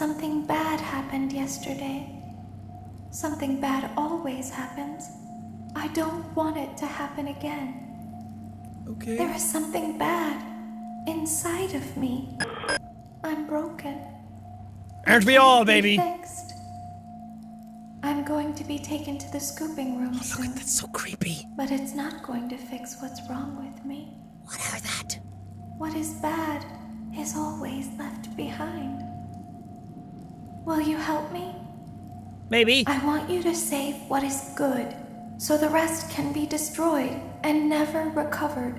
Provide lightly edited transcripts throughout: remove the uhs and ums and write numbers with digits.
Something bad happened yesterday. Something bad always happens. I don't want it to happen again. Okay. There is something bad inside of me. I'm broken. Aren't we all, Can't be baby? fixed. I'm going to be taken to the scooping room Look, soon. that's so creepy. But it's not going to fix what's wrong with me. What are that? What is bad is always left behind. Will you help me? Maybe. I want you to save what is good, so the rest can be destroyed and never recovered.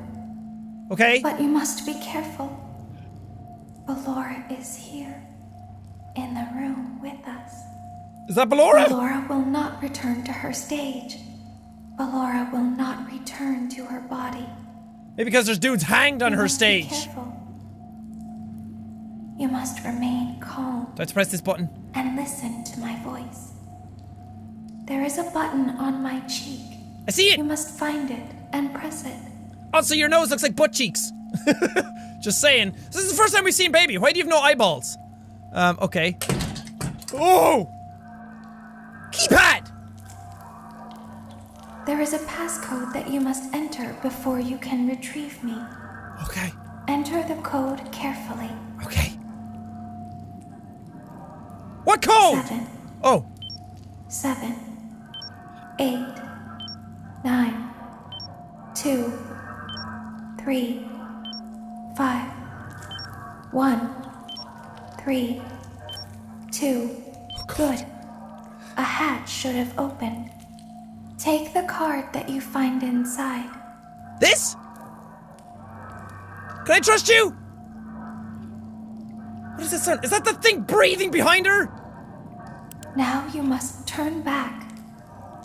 Okay. But you must be careful. Ballora is here, in the room with us. Is that Ballora? Ballora will not return to her stage. Ballora will not return to her body. Maybe because there's dudes hanged on You her must stage. Be careful. You must remain calm Do I have to press this button? and listen to my voice. There is a button on my cheek. I see You it! must find it and press it. Also, your nose looks like butt cheeks. Just saying. This is the first time we've seen baby. Why do you have no eyeballs? Okay. Oh! Keypad! There is a passcode that you must enter before you can retrieve me. Okay. Enter the code carefully. Okay. What code? 7, Oh. 7, 8, 9, 2, 3, 5, 1, 3, 2. Good. A hatch should have opened. Take the card that you find inside. This? Can I trust you? What does that sound? Is that the thing breathing behind her? Now you must turn back.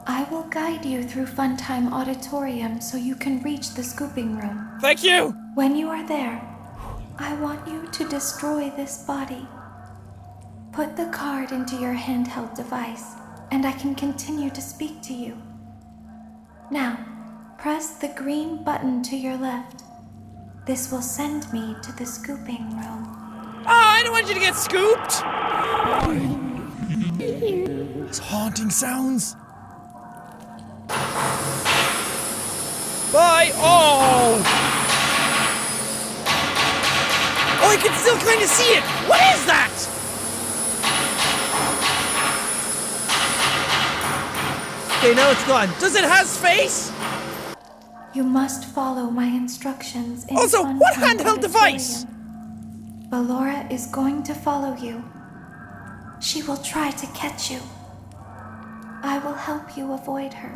I will guide you through Funtime Auditorium so you can reach the scooping room. Thank you! When you are there, I want you to destroy this body. Put the card into your handheld device, and I can continue to speak to you. Now, press the green button to your left. This will send me to the scooping room. Oh, I don't want you to get scooped! These haunting sounds. Bye! Oh! Oh, I can still kind of see it! What is that? Okay, now it's gone. Does it have space? You must follow my instructions in Also, Funtime what handheld device? Auditorium. Ballora is going to follow you. She will try to catch you. I will help you avoid her.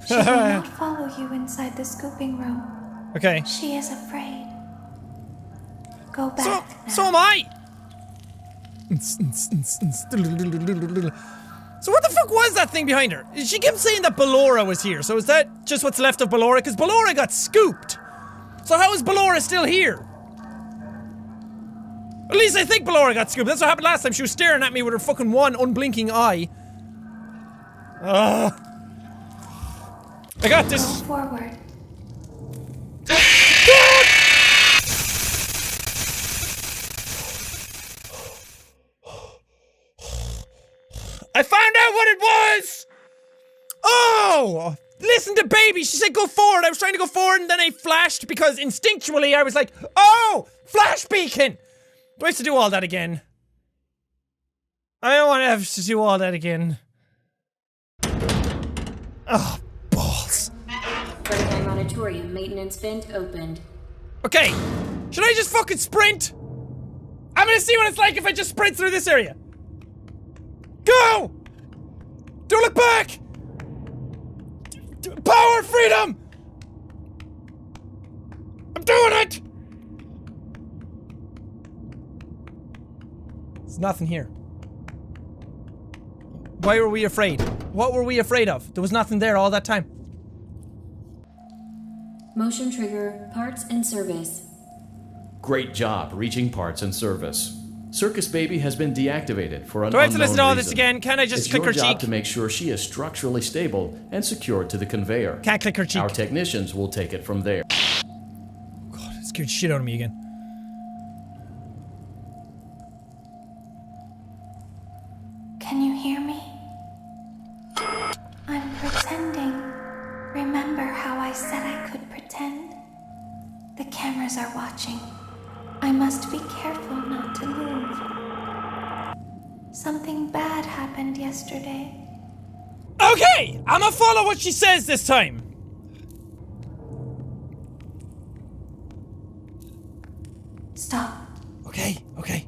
She will not follow you inside the scooping room. Okay. She is afraid. Go back now. So am I! So what the fuck was that thing behind her? She kept saying that Ballora was here, so is that just what's left of Ballora? Because Ballora got scooped! So how is Ballora still here? At least I think Ballora got scooped. That's what happened last time. She was staring at me with her fucking one unblinking eye. I got this. Go forward. I found out what it was! Oh! Listen to baby! She said go forward! I was trying to go forward and then I flashed because instinctually I was like, oh! Flash beacon! Do I have to do all that again? I don't want to have to do all that again. Oh, balls. Funtime Auditorium maintenance vent opened. Okay. Should I just fucking sprint? I'm gonna see what it's like if I just sprint through this area. Go! Don't look back! Power, freedom! I'm doing it! There's nothing here. Why were we afraid? What were we afraid of? There was nothing there all that time. Motion trigger, parts and service. Great job reaching parts and service. Circus Baby has been deactivated for an Do I have to unknown listen to all this reason. again? Can I just It's click your her job cheek? to make sure she is structurally stable and secured to the conveyor. Can't click her cheek. Our technicians will take it from there. God, it scared shit out of me again. hear me? I'm pretending. Remember how I said I could pretend? The cameras are watching. I must be careful not to move. Something bad happened yesterday. Okay, I'ma follow what she says this time. Stop. Okay, okay.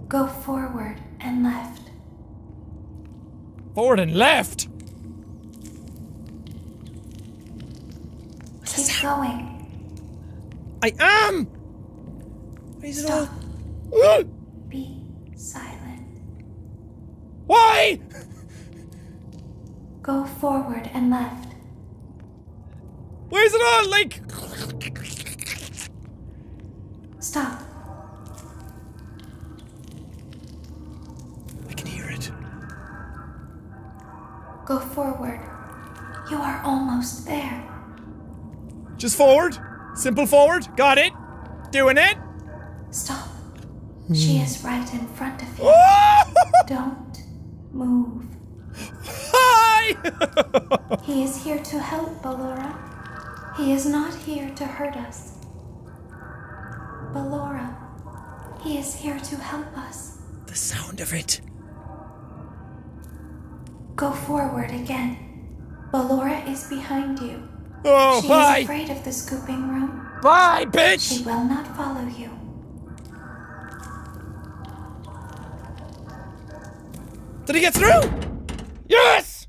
Go forward and left. Forward and left? Keep going. I am! Why is it all... Stop. Be silent. Why? Go forward and left. Why is it all like... Stop. I can hear it. Go forward. You are almost there. Just forward. Simple forward. Got it. Doing it. Stop. She is right in front of you. Don't move. Hi! He is here to help, Ballora. He is not here to hurt us. Ballora, he is here to help us. The sound of it. Go forward again. Ballora is behind you. Oh, She bye! is afraid of the scooping room. Bye, bitch! She will not follow you. Did he get through? Yes!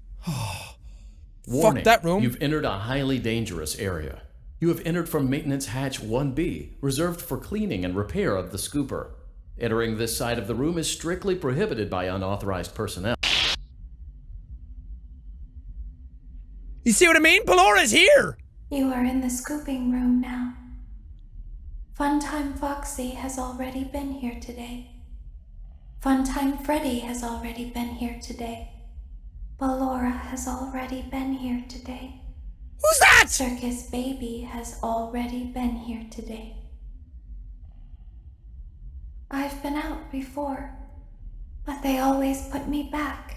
Warning, Fuck that room. You've entered a highly dangerous area. You have entered from Maintenance Hatch 1B, reserved for cleaning and repair of the scooper. Entering this side of the room is strictly prohibited by unauthorized personnel. You see what I mean? Ballora's here! You are in the scooping room now. Funtime Foxy has already been here today. Funtime Freddy has already been here today. Ballora has already been here today. Who's that? Circus Baby has already been here today. I've been out before, but they always put me back.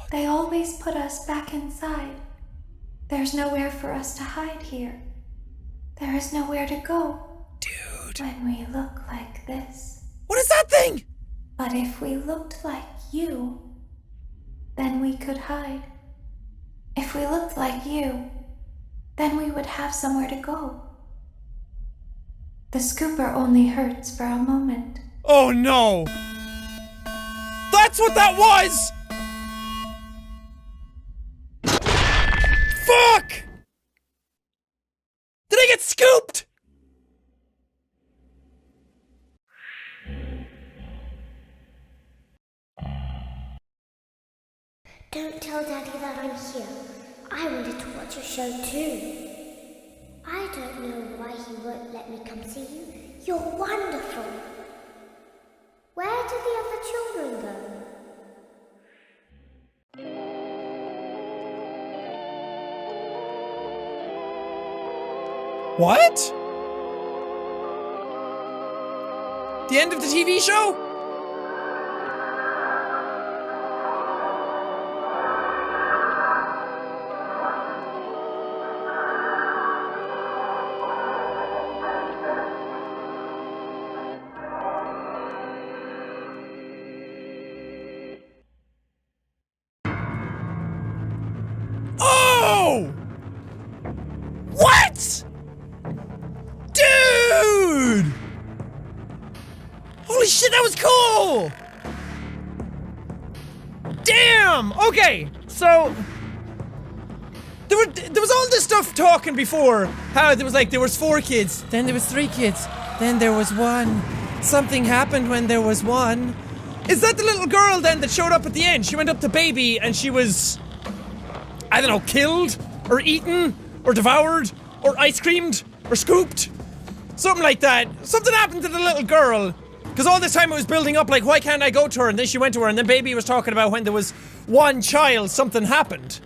They always put us back inside. There's nowhere for us to hide here. There is nowhere to go. Dude. When we look like this. What is that thing? But if we looked like you, then we could hide. If we looked like you, then we would have somewhere to go. The scooper only hurts for a moment. Oh no! That's what that was! Fuck! Did I get scooped? Don't tell Daddy that I'm here. I wanted to watch your show too. I don't know why he won't let me come see you. You're wonderful. Where did the other children go? What? The end of the TV show? Oh! What? Dude! Holy shit, that was cool! Damn! Okay, so there was all this stuff talking before, how there was 4 kids, then there was 3 kids, then there was 1. Something happened when there was 1. Is that the little girl then that showed up at the end? She went up to baby and she was, I don't know, killed? Or eaten? Or devoured? Or ice creamed? Or scooped? Something like that. Something happened to the little girl. Because all this time it was building up like, why can't I go to her? And then she went to her and then baby was talking about when there was 1 child, something happened.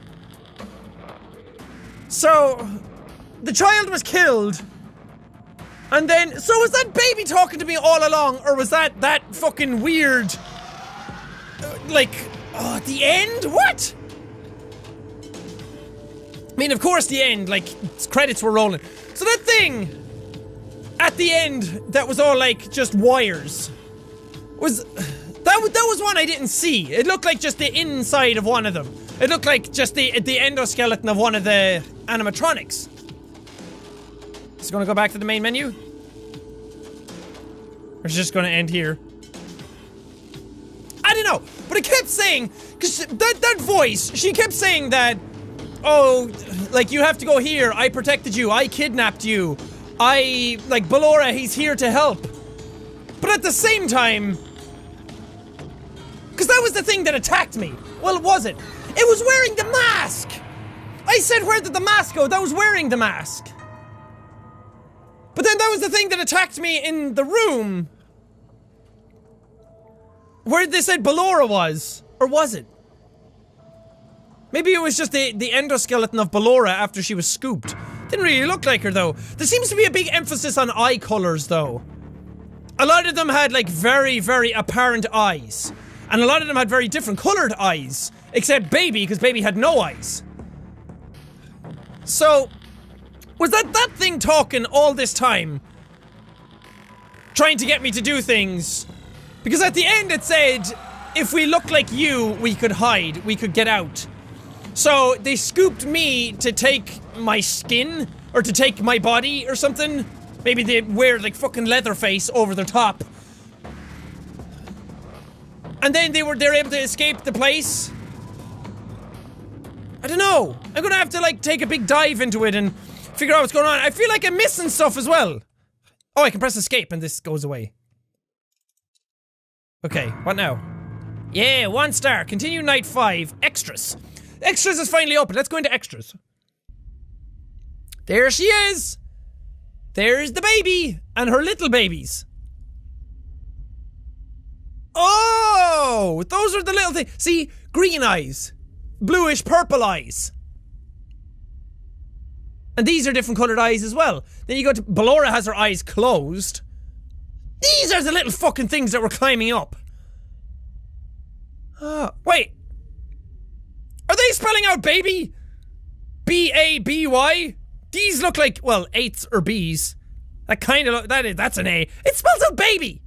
So, the child was killed. And then, so was that baby talking to me all along? Or was that fucking weird like, oh, at the end? What? I mean, of course, the end, like, credits were rolling. So that thing at the end that was all like just wires was that was one I didn't see. It looked like just the inside of one of them. It looked like just the endoskeleton of one of the animatronics. Is it gonna go back to the main menu? Or is it just gonna end here? I don't know, but it kept saying, because that voice, she kept saying that, oh, like, you have to go here, I protected you, I kidnapped you, like, Ballora, he's here to help. But at the same time, because that was the thing that attacked me. Well, it wasn't. It was wearing the mask! I said, where did the mask go? That was wearing the mask. But then that was the thing that attacked me in the room. Where they said Ballora was. Or was it? Maybe it was just the endoskeleton of Ballora after she was scooped. Didn't really look like her, though. There seems to be a big emphasis on eye colors, though. A lot of them had, like, very, very apparent eyes. And a lot of them had very different colored eyes. Except Baby, because Baby had no eyes. So, was that thing talking all this time? Trying to get me to do things? Because at the end it said, if we look like you, we could hide, we could get out. So, they scooped me to take my skin, or to take my body, or something. Maybe they wear, like, fucking Leatherface over their top. And then they're able to escape the place. I don't know. I'm gonna have to, like, take a big dive into it and figure out what's going on. I feel like I'm missing stuff as well. Oh, I can press escape and this goes away. Okay, what now? Yeah, 1 star. Continue night 5. Extras. Extras is finally open. Let's go into extras. There she is. There's the baby and her little babies. Oh, those are the little things. See, green eyes, bluish purple eyes. And these are different colored eyes as well. Then you go to Ballora has her eyes closed. These are the little fucking things that were climbing up. Wait. Are they spelling out baby? B-A-B-Y? These look like, well, 8s or B's. That kind of, that's an A. It spells out baby.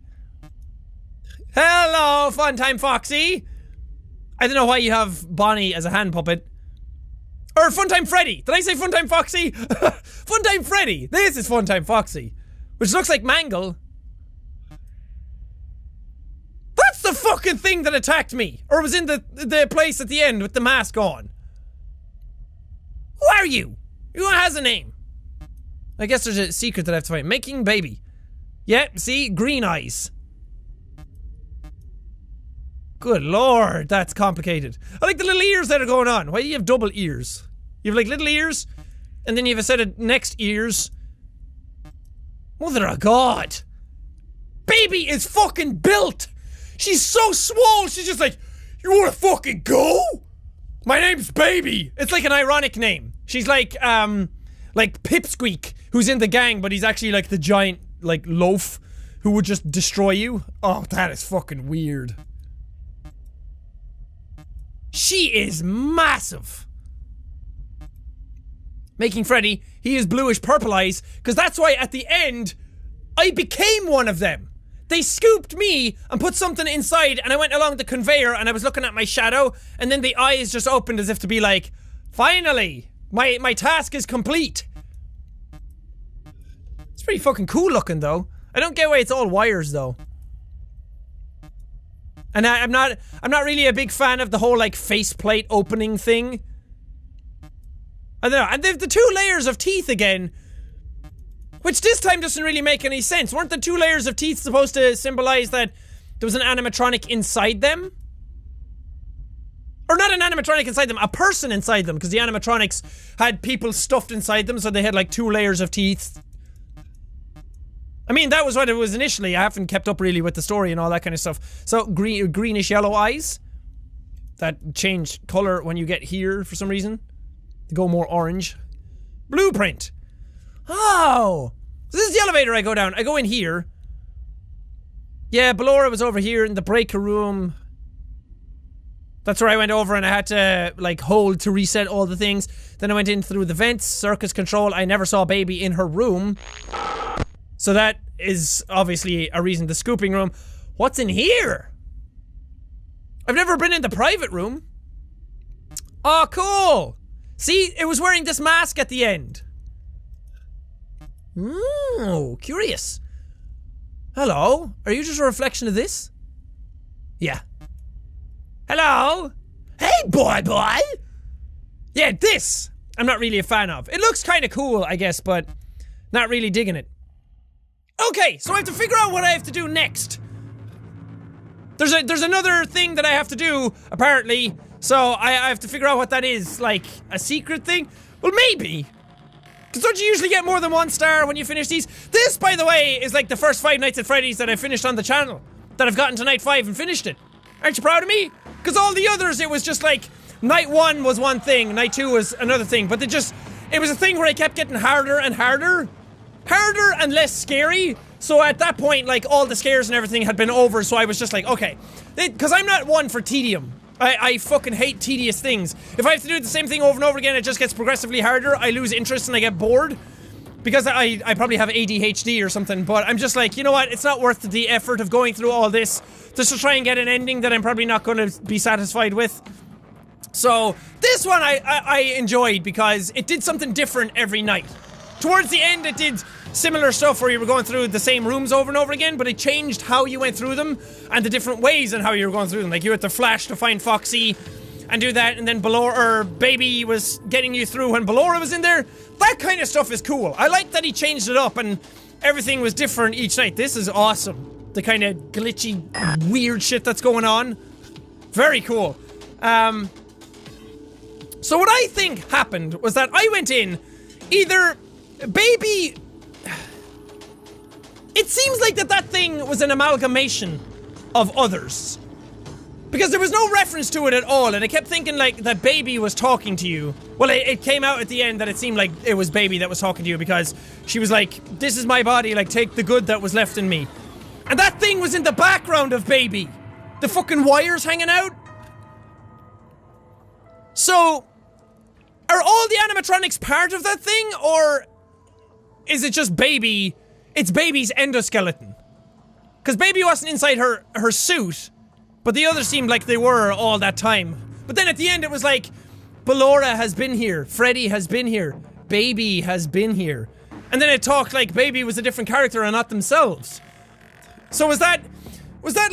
Hello, Funtime Foxy. I don't know why you have Bonnie as a hand puppet. Or Funtime Freddy. Did I say Funtime Foxy? Funtime Freddy. This is Funtime Foxy. Which looks like Mangle. That's the fucking thing that attacked me. Or was in the place at the end with the mask on. Who are you? Who has a name? I guess there's a secret that I have to find. Making baby. Yeah, see? Green eyes. Good lord, that's complicated. I like the little ears that are going on. Why do you have double ears? You have like little ears, and then you have a set of next ears. Mother of God. Baby is fucking built. She's so swole, she's just like, you wanna fucking go? My name's Baby. It's like an ironic name. She's like Pipsqueak, who's in the gang, but he's actually like the giant, like, loaf who would just destroy you. Oh, that is fucking weird. She is massive. Making Freddy, he is bluish purple eyes, because that's why at the end, I became one of them. They scooped me and put something inside, and I went along the conveyor and I was looking at my shadow, and then the eyes just opened as if to be like, finally, my task is complete. It's pretty fucking cool looking though. I don't get why it's all wires though. And I'm not really a big fan of the whole like faceplate opening thing. I don't know, and they've the 2 layers of teeth again, which this time doesn't really make any sense. Weren't the 2 layers of teeth supposed to symbolize that there was an animatronic inside them? Or not an animatronic inside them, a person inside them, because the animatronics had people stuffed inside them, so they had like 2 layers of teeth. I mean, that was what it was initially. I haven't kept up really with the story and all that kind of stuff. So, greenish yellow eyes that change color when you get here for some reason. They go more orange. Blueprint. Oh! So this is the elevator I go down. I go in here. Yeah, Ballora was over here in the breaker room. That's where I went over and I had to, like, hold to reset all the things. Then I went in through the vents, circus control. I never saw Baby in her room. So that is obviously a reason. The scooping room. What's in here? I've never been in the private room. Oh, cool. See, it was wearing this mask at the end. Ooh, curious. Hello? Are you just a reflection of this? Yeah. Hello? Hey, boy! Yeah, this I'm not really a fan of. It looks kind of cool, I guess, but not really digging it. Okay, so I have to figure out what I have to do next. There's another thing that I have to do, apparently, so I have to figure out what that is. Like, a secret thing? Well, maybe. Because don't you usually get more than 1 star when you finish these? This, by the way, is like the first 5 Nights at Freddy's that I finished on the channel. That I've gotten to night 5 and finished it. Aren't you proud of me? Because all the others, it was just like, night 1 was one thing, night 2 was another thing, but it was a thing where I kept getting harder and harder. Harder and less scary. So at that point, like, all the scares and everything had been over, so I was just like, okay. Because I'm not one for tedium. I fucking hate tedious things. If I have to do the same thing over and over again, it just gets progressively harder. I lose interest and I get bored. Because I probably have ADHD or something, but I'm just like, you know what? It's not worth the effort of going through all this just to try and get an ending that I'm probably not going to be satisfied with. So, this one I enjoyed because it did something different every night. Towards the end, it did similar stuff where you were going through the same rooms over and over again, but it changed how you went through them and the different ways in how you were going through them. Like, you had to flash to find Foxy and do that, and then Baby was getting you through when Ballora was in there. That kind of stuff is cool. I like that he changed it up and everything was different each night. This is awesome. The kind of glitchy, weird shit that's going on. Very cool. So what I think happened was that I went in, either Baby... It seems like that thing was an amalgamation of others. Because there was no reference to it at all, and I kept thinking, like, that Baby was talking to you. Well, it came out at the end that it seemed like it was Baby that was talking to you, because she was like, this is my body, like, take the good that was left in me. And that thing was in the background of Baby. The fucking wires hanging out. So, are all the animatronics part of that thing, or is it just Baby? It's Baby's endoskeleton. Because Baby wasn't inside her suit, but the others seemed like they were all that time. But then at the end it was like, Ballora has been here, Freddy has been here, Baby has been here. And then it talked like Baby was a different character and not themselves. So was that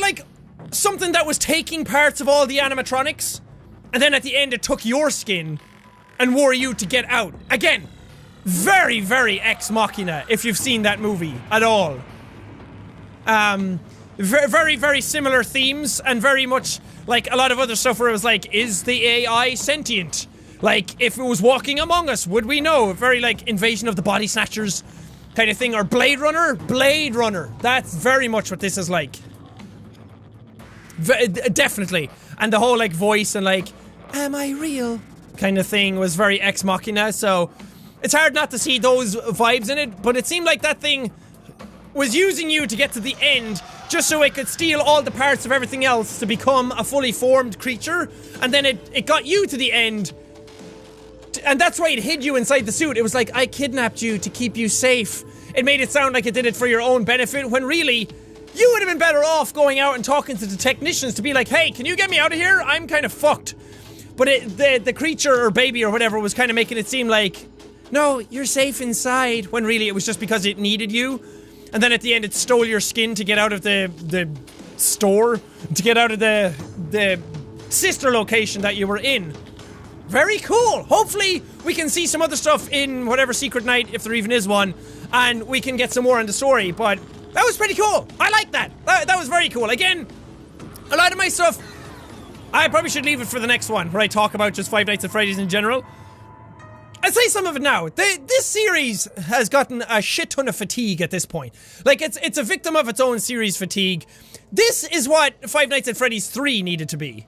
like something that was taking parts of all the animatronics? And then at the end it took your skin and wore you to get out. Again, very, very Ex Machina, if you've seen that movie at all. Very, very similar themes, and very much like a lot of other stuff where it was like, is the AI sentient? Like, if it was walking among us, would we know? Very like Invasion of the Body Snatchers kind of thing, or Blade Runner? Blade Runner. That's very much what this is like. Definitely. And the whole like voice and like, am I real? Kind of thing was very Ex Machina, so it's hard not to see those vibes in it, but it seemed like that thing was using you to get to the end just so it could steal all the parts of everything else to become a fully formed creature, and then it got you to the end, and that's why it hid you inside the suit. It was like, I kidnapped you to keep you safe. It made it sound like it did it for your own benefit, when really, you would have been better off going out and talking to the technicians to be like, hey, can you get me out of here? I'm kind of fucked. But the creature or Baby or whatever was kind of making it seem like, no, you're safe inside, when really it was just because it needed you. And then at the end it stole your skin to get out of the store, to get out of the sister location that you were in. Very cool. Hopefully we can see some other stuff in whatever secret night, if there even is one, and we can get some more in the story, but that was pretty cool. I like that. That was very cool. Again, a lot of my stuff, I probably should leave it for the next one, where I talk about just Five Nights at Freddy's in general. I'd say some of it now. This series has gotten a shit ton of fatigue at this point. Like, it's a victim of its own series fatigue. This is what Five Nights at Freddy's 3 needed to be.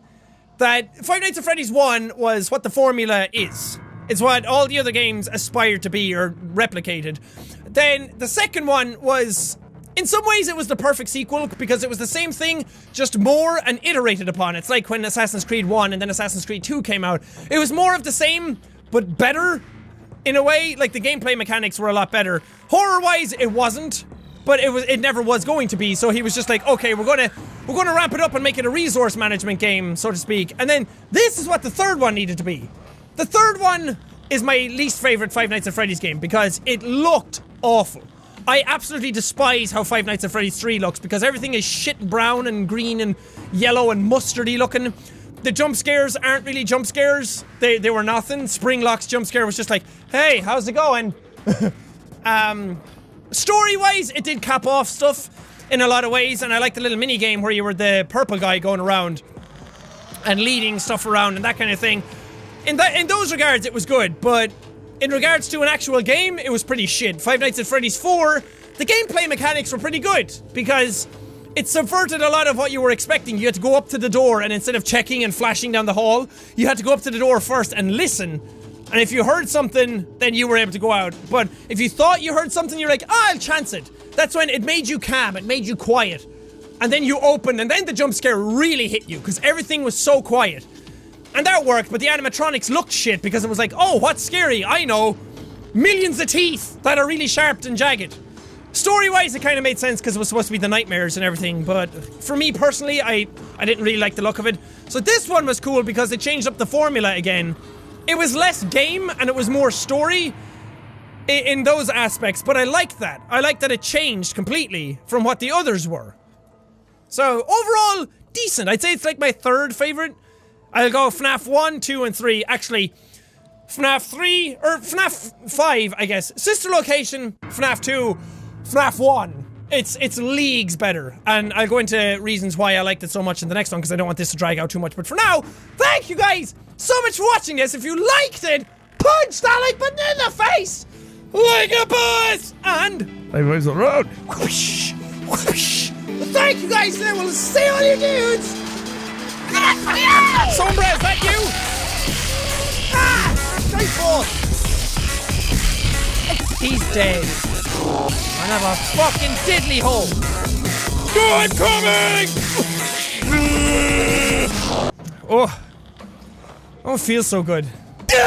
That Five Nights at Freddy's 1 was what the formula is. It's what all the other games aspired to be or replicated. Then the second one was In some ways, it was the perfect sequel because it was the same thing, just more and iterated upon. It's like when Assassin's Creed 1 and then Assassin's Creed 2 came out. It was more of the same, but better. In a way, like the gameplay mechanics were a lot better. Horror-wise, it wasn't, but it never was going to be. So he was just like, okay, we're gonna ramp it up and make it a resource management game, so to speak. And then this is what the third one needed to be. The third one is my least favorite Five Nights at Freddy's game because it looked awful. I absolutely despise how Five Nights at Freddy's 3 looks because everything is shit brown and green and yellow and mustardy looking. The jump scares aren't really jump scares. They were nothing. Springlock's jump scare was just like, hey, how's it going? Story-wise, it did cap off stuff in a lot of ways, and I like the little mini game where you were the purple guy going around and leading stuff around and that kind of thing. In those regards, it was good, but in regards to an actual game, it was pretty shit. Five Nights at Freddy's 4, the gameplay mechanics were pretty good, because it subverted a lot of what you were expecting. You had to go up to the door, and instead of checking and flashing down the hall, you had to go up to the door first and listen. And if you heard something, then you were able to go out. But if you thought you heard something, you're like, I'll chance it. That's when it made you calm, it made you quiet. And then you opened, and then the jump scare really hit you, because everything was so quiet. And that worked, but the animatronics looked shit because it was like, oh, what's scary? I know. Millions of teeth that are really sharp and jagged. Story-wise, it kind of made sense because it was supposed to be the nightmares and everything, but for me personally, I didn't really like the look of it. So this one was cool because it changed up the formula again. It was less game and it was more story in those aspects, but I liked that. I liked that it changed completely from what the others were. So overall, decent. I'd say it's like my third favorite. I'll go FNAF 1, 2, and 3. Actually, FNAF 3, or FNAF 5, I guess. Sister location, FNAF 2, FNAF 1. It's leagues better. And I'll go into reasons why I liked it so much in the next one, because I don't want this to drag out too much. But for now, thank you guys so much for watching this. If you liked it, punch that like button in the face! Like a boss! And... Hey, where's the road? Whoosh, whoosh. Well, thank you guys, and we'll see all you dudes! Sombra, is that you? Ah! Straight forth! He's dead. I have a fucking diddly hole. I'm coming! Oh, it feels so good.